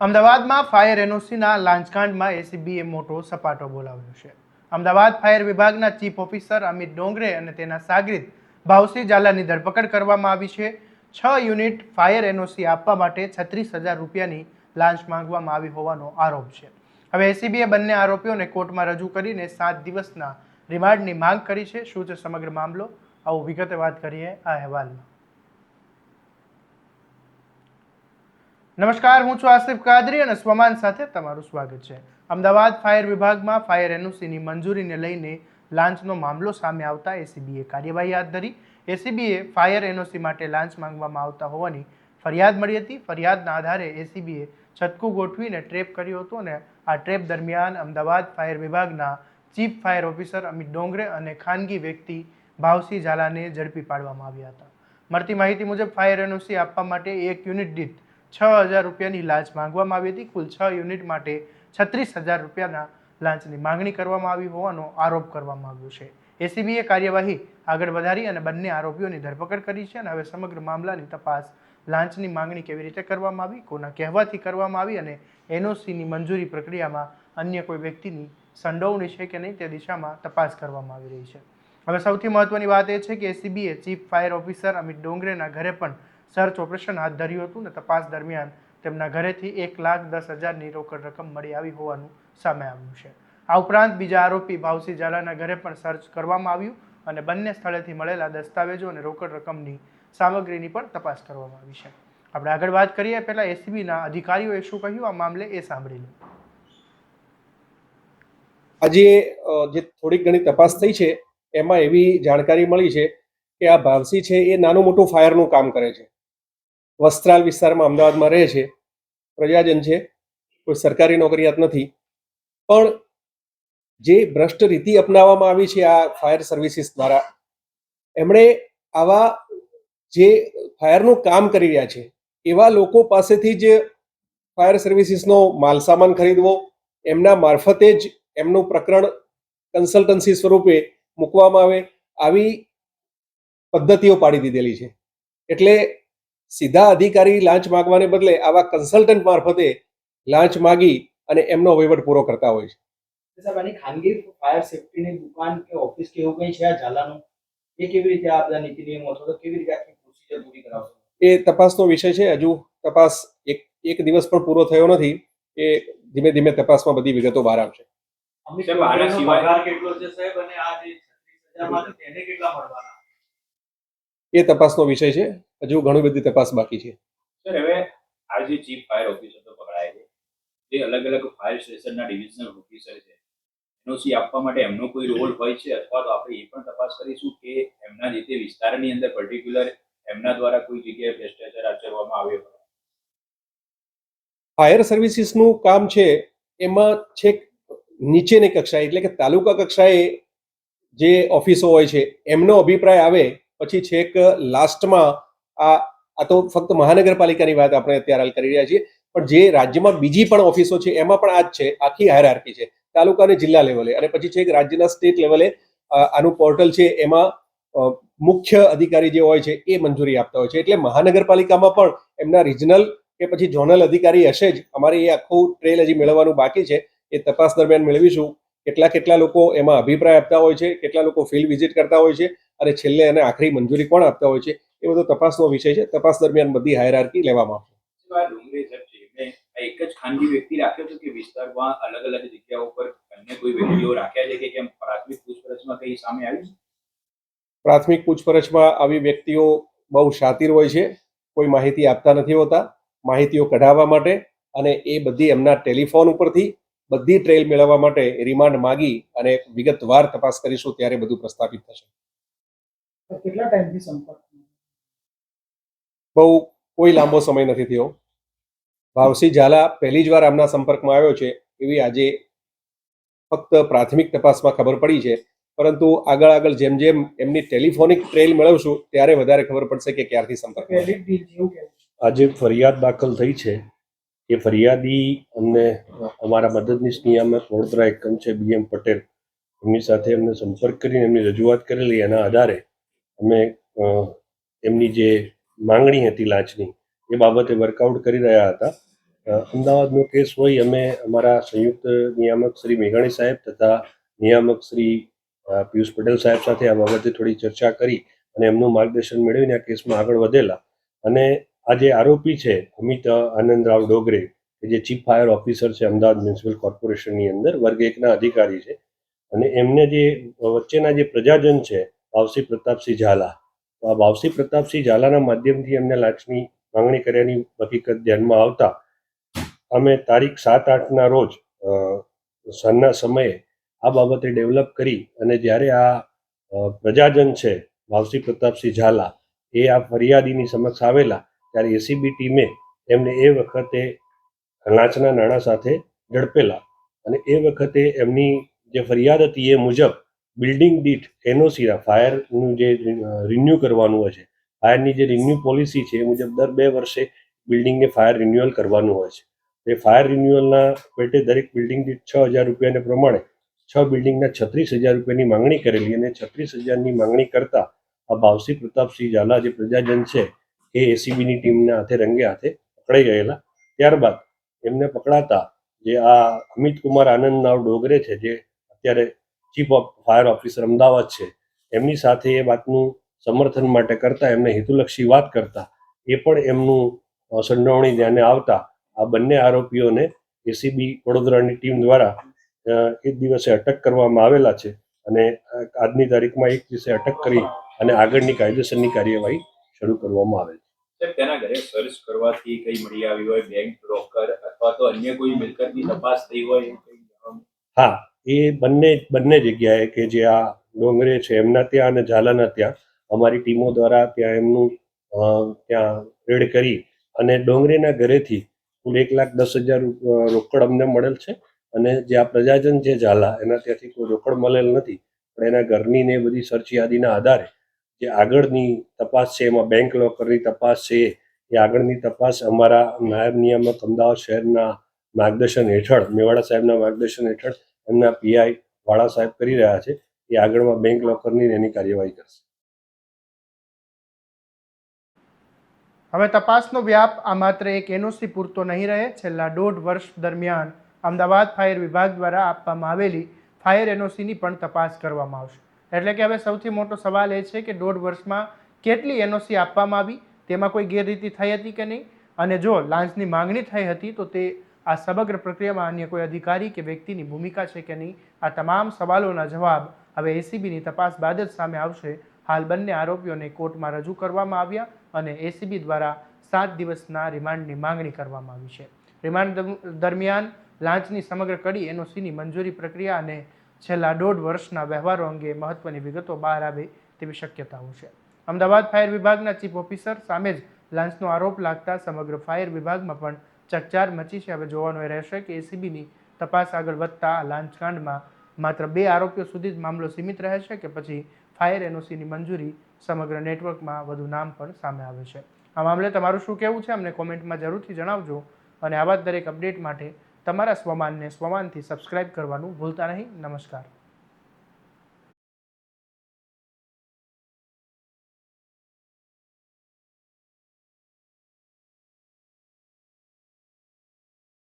અમદાવાદમાં ફાયર એનઓસીના લાંચકાંડમાં એસીબીએ મોટો સપાટો બોલાવ્યો છે. અમદાવાદ ફાયર વિભાગના ચીફ ઓફિસર અમિત ડોંગરે અને તેના સાગરીત ભાવસિંહ ઝાલાની ધરપકડ કરવામાં આવી છે. 6 યુનિટ ફાયર એનઓસી આપવા માટે 36,000 રૂપિયાની લાંચ માંગવામાં આવી હોવાનો આરોપ છે. હવે એસીબીએ બંને આરોપીઓને કોર્ટમાં રજૂ કરીને 7 દિવસના રિમાન્ડની માંગ કરી છે. શું છે સમગ્ર મામલો, આવું વિગતે વાત કરીએ આ અહેવાલમાં. નમસ્કાર, હું છું આસિફ કાદરી અને સ્વમાન સાથે તમારું સ્વાગત છે. અમદાવાદ ફાયર વિભાગમાં ફાયર એનઓસીની મંજૂરીને લઈને લાંચનો મામલો સામે આવતા એસીબીએ કાર્યવાહી હાથ ધરી. એસીબીએ ફાયર એનઓસી માટે લાંચ માંગવામાં આવતા હોવાની ફરિયાદ મળી હતી. ફરિયાદના આધારે એસીબીએ છટકું ગોઠવીને ટ્રેપ કર્યો હતો અને આ ટ્રેપ દરમિયાન અમદાવાદ ફાયર વિભાગના chief fire officer Amit Dongre અને ખાનગી વ્યક્તિ ભાવસિંહ ઝાલાને ઝડપી પાડવામાં આવ્યા હતા. મળતી માહિતી મુજબ ફાયર એનઓસી આપવા માટે એક યુનિટ દીઠ 6,000 રૂપિયાની લાંચ માંગવામાં આવી હતી. કુલ 6 યુનિટ માટે 36,000 રૂપિયાના લાંચની માંગણી કરવામાં આવી હોવાનો આરોપ કરવામાં આવ્યો છે. એસીબીએ કાર્યવાહી આગળ વધારી અને બંને આરોપીઓની ધરપકડ કરી છે અને હવે સમગ્ર મામલાની તપાસ લાંચની માંગણી કેવી રીતે કરવામાં આવી, કોના કહેવાથી કરવામાં આવી અને એનઓસીની મંજૂરી પ્રક્રિયામાં અન્ય કોઈ વ્યક્તિની સંડોવણી છે કે નહીં તે દિશામાં તપાસ કરવામાં આવી રહી છે. હવે સૌથી મહત્વની વાત એ છે કે એસીબીએ ચીફ ફાયર ઓફિસર અમિત ડોંગરેના ઘરે પણ સર્ચ ઓપરેશન હાથ ધર્યું હતું અને તપાસ દરમિયાન તેમના ઘરેથી 1,10,000ની રોકડ રકમ મળી આવી હોવાનું સામે આવ્યું છે. આ ઉપરાંત બીજા આરોપી ભાવસિંહ ઝાલાના ઘરે પણ સર્ચ કરવામાં આવ્યું અને બંને સ્થળેથી મળેલા દસ્તાવેજો અને રોકડ રકમની સામગ્રીની પણ તપાસ કરવામાં આવી છે. આપણે આગળ વાત કરીએ પહેલા એસીબીના અધિકારીઓએ શું કહ્યું આ મામલે એ સાંભળી લો. આજે જે થોડીક ઘણી તપાસ થઈ છે એમાં એવી જાણકારી મળી છે કે આ ભાવસિંહ છે એ નાનું મોટું ફાયરનું કામ કરે છે. વસ્ત્રાલ વિસ્તારમાં અમદાવાદમાં રહે છે, પ્રજાજન છે, કોઈ સરકારી નોકરિયાત નથી. પણ જે ભ્રષ્ટ રીતિ અપનાવવામાં આવી છે આ ફાયર સર્વિસીસ દ્વારા, એમણે આવા જે ફાયરનું કામ કરી રહ્યા છે એવા લોકો પાસેથી જ ફાયર સર્વિસીસનો માલસામાન ખરીદવો, એમના મારફતે જ એમનું પ્રકરણ કન્સલ્ટન્સી સ્વરૂપે મૂકવામાં આવે, આવી પદ્ધતિઓ પાડી દીધેલી છે. એટલે સીધા અધિકારી લાંચ માગવાને બદલે આવા કન્સલ્ટન્ટ મારફતે લાંચ માગી અને એમનો વહીવટ પૂરો કરતા હોય છે. સાહેબ, આની ખાનગી ફાયર સેફટીની દુકાન કે ઓફિસ કે એવું કંઈ છે આ ઝાલાનું? એ કેવી રીતે આ બધા નીતિ નિયમો અથવા તો કેવી રીતે આખી પ્રોસિજર પૂરી કરાવશો? એ તપાસનો વિષય છે. હજુ તપાસ એક દિવસ પણ પૂરો થયો નથી. એ ધીમે ધીમે તપાસમાં બધી વિગતો બહાર આવશે. પગાર કેટલો છે સાહેબ અને આ જે 36,000 માંથી તેને કેટલા મળવાના? એ તપાસનો વિષય છે. હજુ ઘણી બધી તપાસ બાકી છે. સર, હવે આ જે ચીફ ફાયર ઓફિસર તો પકડાય છે, જે અલગ અલગ ફાયર સ્ટેશનના ડિવિઝનલ ઓફિસર છે, એનઓસી આપવા માટે એમનો કોઈ રોલ હોય છે અથવા તો આપણે એ પણ તપાસ કરીશું કે એમના જે તે વિસ્તારની અંદર પર્ટિક્યુલર એમના દ્વારા કોઈ જગ્યાએ ભ્રષ્ટાચાર આચરવામાં આવ્યો હોય? ફાયર સર્વિસીસનું કામ છે એમાં છેક નીચેની કક્ષાએ એટલે કે તાલુકા કક્ષાએ જે ઓફિસો હોય છે એમનો અભિપ્રાય આવે પછી છેક લાસ્ટમાં આ તો ફક્ત મહાનગરપાલિકાની વાત આપણે અત્યારે હાલ કરી રહ્યા છીએ, પણ જે રાજ્યમાં બીજી પણ ઓફિસો છે એમાં પણ આ જ છે. આખી હાયરાર્કી છે તાલુકા અને જિલ્લા લેવલે, અને પછી છેક રાજ્યના સ્ટેટ લેવલે આનું પોર્ટલ છે એમાં મુખ્ય અધિકારી જે હોય છે એ મંજૂરી આપતા હોય છે. એટલે મહાનગરપાલિકામાં પણ એમના રિજનલ કે પછી ઝોનલ અધિકારી હશે જ. અમારે એ આખું ટ્રેલ હજી મેળવવાનું બાકી છે. એ તપાસ દરમિયાન મેળવીશું. કેટલા લોકો એમાં અભિપ્રાય આપતા હોય છે, કેટલા લોકો ફિલ્ડ વિઝિટ કરતા હોય છે અને છેલ્લે એને આખરી મંજૂરી કોણ આપતા હોય છે, એ બધો તપાસનો વિષય છે. તપાસ દરમિયાન બધી હાયરાર્કી લેવામાં આવશે. એક જ ખાનગી વ્યક્તિ રાખ્યો છે કે વિસ્તારમાં અલગ અલગ જગ્યાઓ પર અન્ય કોઈ વ્યક્તિઓ રાખ્યા છે કે કેમ? પ્રાથમિક પૂછપરછમાં કઈ સામે આવ્યું છે? પ્રાથમિક પૂછપરછમાં આવી વ્યક્તિઓ બહુ શાતિર હોય છે, કોઈ માહિતી આપતા નથી હોતા. માહિતીઓ કઢાવવા માટે અને એ બધી એમના ટેલિફોન ઉપરથી બધી ટ્રેલ મેળવવા માટે રિમાન્ડ માગી અને વિગતવાર તપાસ કરીશું ત્યારે બધું પ્રસ્થાપિત થશે. કેટલા ટાઈમથી સંપર્ક? બહુ કોઈ લાંબો સમય નથી થયો. ભાવસિંહ ઝાલા પહેલી જ વાર આમના સંપર્કમાં આવ્યો છે એવી આજે ફક્ત પ્રાથમિક તપાસમાં ખબર પડી છે, પરંતુ આગળ જેમ જેમ એમની ટેલિફોનિક ટ્રેલ મેળવશું ત્યારે વધારે ખબર પડશે કે ક્યારથી સંપર્ક. આજે ફરિયાદ દાખલ થઈ છે. એ ફરિયાદી અમને અમારા મદદનીશ નિયામક વડોદરા એકમ છે BM પટેલ, એમની સાથે અમને સંપર્ક કરીને એમની રજૂઆત કરેલી. એના આધારે અમે એમની જે માંગણી હતી લાંચની એ બાબતે વર્કઆઉટ કરી રહ્યા હતા. અમદાવાદનો કેસ હોય અમે અમારા સંયુક્ત નિયામક શ્રી મેઘાણી સાહેબ તથા નિયામક શ્રી પિયુષ પટેલ સાહેબ સાથે આ બાબતે થોડી ચર્ચા કરી અને એમનું માર્ગદર્શન મેળવીને આ કેસમાં આગળ વધેલા. અને આ જે આરોપી છે અમિત આનંદરાવ ડોગરે કે જે ચીફ ફાયર ઓફિસર છે અમદાવાદ મ્યુનિસિપલ કોર્પોરેશનની અંદર વર્ગ 1ના અધિકારી છે, અને એમને જે વચ્ચેના જે પ્રજાજન છે ભાવસી પ્રતાપસિંહ ઝાલા, તો આ ભાવસી પ્રતાપસિંહ ઝાલાના માધ્યમથી એમને લાંચની માંગણી કર્યાની હકીકત ધ્યાનમાં આવતા અમે તારીખ 7-8ના રોજ સાંજના સમયે આ બાબતે ડેવલપ કરી અને જ્યારે આ પ્રજાજન છે ભાવસી પ્રતાપસિંહ ઝાલા એ આ ફરિયાદીની સમક્ષ આવેલા ત્યારે એસીબી ટીમે એમને એ વખતે લાંચના નાણાં સાથે ઝડપેલા. અને એ વખતે એમની જે ફરિયાદ હતી એ મુજબ બિલ્ડિંગ દીઠ એનઓસી ફાયરનું જે રિન્યૂ કરવાનું હોય છે, ફાયરની જે રિન્યૂ પોલિસી છે એ મુજબ દર 2 વર્ષે બિલ્ડિંગને ફાયર રિન્યુઅલ કરવાનું હોય છે. એ ફાયર રિન્યુઅલના પેટે દરેક બિલ્ડિંગ દીઠ 6,000 રૂપિયાને પ્રમાણે 6 બિલ્ડિંગના 36,000 રૂપિયાની માંગણી કરેલી, અને 36,000ની માંગણી કરતા આ ભાવસી પ્રતાપસિંહ ઝાલા જે પ્રજાજન છે એ એસીબીની ટીમના હાથે રંગે હાથે પકડાઈ ગયેલા. ત્યારબાદ એમને પકડાતા જે આ અમિત કુમાર આનંદરાવ ડોગરે છે જે અત્યારે chief of fire officer Ahmedabad છે, એમની સાથે એ વાતનું સમર્થન માટે કરતા એમને હેતુલક્ષી વાત કરતા એ પણ એમનું સંડોવણી ધ્યાને આવતા આ બંને આરોપીઓને એસીબી વડોદરાની ટીમ દ્વારા એ દિવસે અટક કરવામાં આવેલા છે. અને આજની તારીખમાં 1 દિવસે અટક કરી અને આગળની કાયદેસરની કાર્યવાહી શરૂ કરવામાં આવે છે. સાહેબ, તેના ઘરે સર્ચ કરવાથી કઈ મળી આવી હોય, બેંક બ્રોકર અથવા તો અન્ય કોઈ મિલકતની તપાસ થઈ હોય એવું કંઈ જાણવા? હા, એ બંને જગ્યાએ કે જે આ ડોંગરે છે એમના ત્યાં અને ઝાલાના ત્યાં અમારી ટીમો દ્વારા ત્યાં એમનું ત્યાં રેડ કરી અને ડોંગરેના ઘરેથી કુલ 1,10,000 રોકડ અમને મળેલ છે. અને જે આ પ્રજાજન છે ઝાલા એના ત્યાંથી કોઈ રોકડ મળેલ નથી, પણ એના ઘરની ને બધી સર્ચ યાદીના આધારે જે આગળની તપાસ છે એમાં બેંક લોકરની તપાસ છે એ આગળની તપાસ અમારા નાયબ નિયામક અમદાવાદ શહેરના માર્ગદર્શન હેઠળ, મેવાડા સાહેબના માર્ગદર્શન હેઠળ એમના પીઆઈ વાળા સાહેબ કરી રહ્યા છે. એ આગળમાં બેંક લોકરની એની કાર્યવાહી કરશે. હવે તપાસનો વ્યાપ આ માત્ર એક એનઓસી પૂરતો નહીં રહે. છેલ્લા 1.5 વર્ષ દરમિયાન અમદાવાદ ફાયર વિભાગ દ્વારા આપવામાં આવેલી ફાયર એનઓસીની પણ તપાસ કરવામાં આવશે. એટલે કે હવે સૌથી મોટો સવાલ એ છે કે 1.5 વર્ષમાં કેટલી એનઓસી આપવામાં આવી, તેમાં કોઈ ગેરરીતિ થઈ હતી કે નહીં, અને જો લાંચની માંગણી થઈ હતી તો તે આ સમગ્ર પ્રક્રિયામાં અન્ય કોઈ અધિકારી કે વ્યક્તિની ભૂમિકા છે કે નહીં. આ તમામ સવાલોના જવાબ હવે એસીબીની તપાસ બાદ જ સામે આવશે. હાલ બંને આરોપીઓને કોર્ટમાં રજૂ કરવામાં આવ્યા અને એસીબી દ્વારા 7 દિવસના રિમાન્ડની માંગણી કરવામાં આવી છે. રિમાન્ડ દરમિયાન લાંચની સમગ્ર કડી, એનઓસીની મંજૂરી પ્રક્રિયા અને છેલ્લા 1.5 વર્ષના વ્યવહારો અંગે મહત્વની વિગતો બહાર આવે તેવી શક્યતાઓ છે. અમદાવાદ ફાયર વિભાગના ચીફ ઓફિસર સામે જ લાંચનો આરોપ લાગતા સમગ્ર ફાયર વિભાગમાં પણ ચકચાર મચી છે. હવે જોવાનું એ રહેશે કે એસીબીની તપાસ આગળ વધતા આ લાંચકાંડમાં માત્ર 2 આરોપીઓ સુધી જ મામલો સીમિત રહે છે કે પછી ફાયર એનઓસીની મંજૂરી સમગ્ર નેટવર્કમાં વધુ નામ પણ સામે આવે છે. આ મામલે તમારું શું કહેવું છે અમને કોમેન્ટમાં જરૂરથી જણાવજો. અને આવા દરેક અપડેટ માટે તમારા સ્વમાનને સ્વમાનથી સબસ્ક્રાઇબ કરવાનું ભૂલતા નહીં. નમસ્કાર.